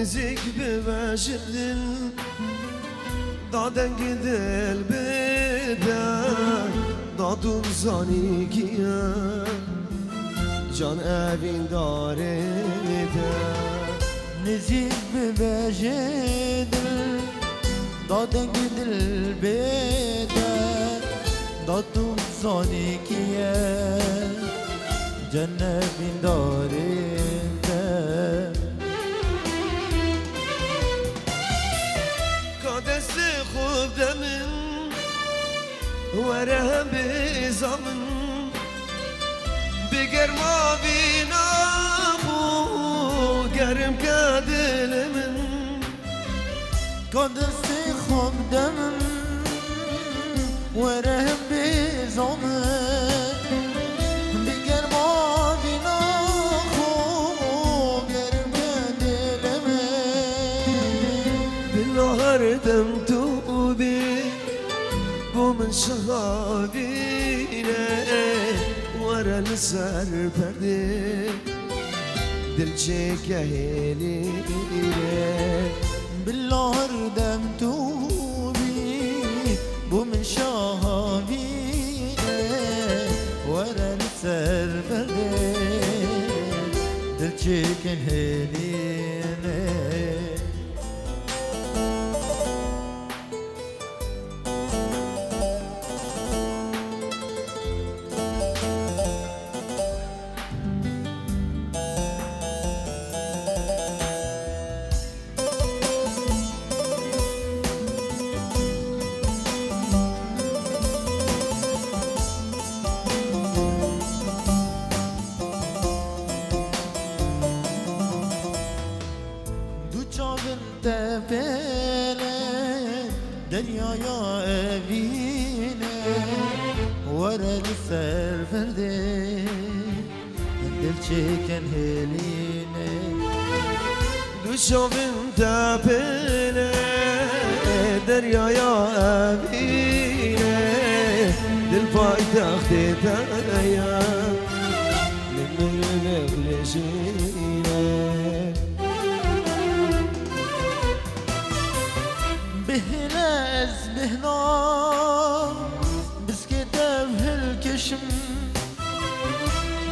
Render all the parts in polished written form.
نزيك بباشر دادن gidel beden Dadum zanikiye Can evin darede Nezik bebejedir Daden gidil beden Dadum zanikiye Cennetin darinde Kadesi خوب demin Vere bizamın Biger mavina bu Gerim kadilimin Kadesi خوب demin Vere bizamın Biger mavina bu Gerim kadilimin Billahar dem tubi Bu min şahabine Vere lisar perdi Dil çeke heline بالله دم توبي بومن شاهبينه ورا السر بردي دلچكن هلينه tepele deryaya evine Vareli serverde dil çeken heline Düşavın tepele deryaya evine Dil paytahtı dayan Minur mevleşine بهناز بهنا بسكتاب هالكشم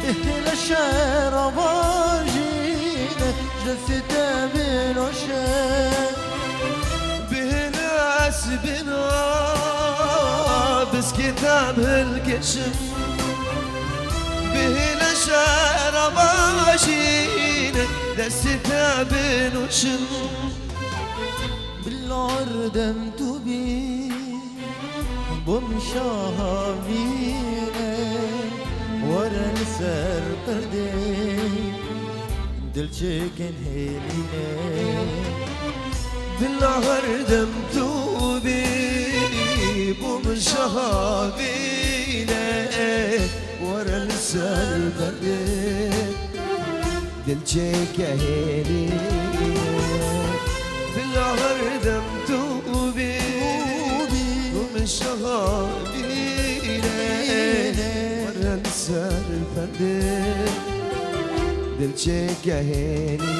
بهلا شرباجين جلستا بلوشان بهناس بنا بسكتاب هالكشم بهلا شرباجين جلستا بلوشان بالعردم توبي بمشاهبينه ورا السر بردي دل چكن هلينه بالعردم توبي بمشاهبينه ورا السر بردي دل چكن هلينه بالعردم توبي ومن شهابينا ورا نسال الفردين دل شكاهيني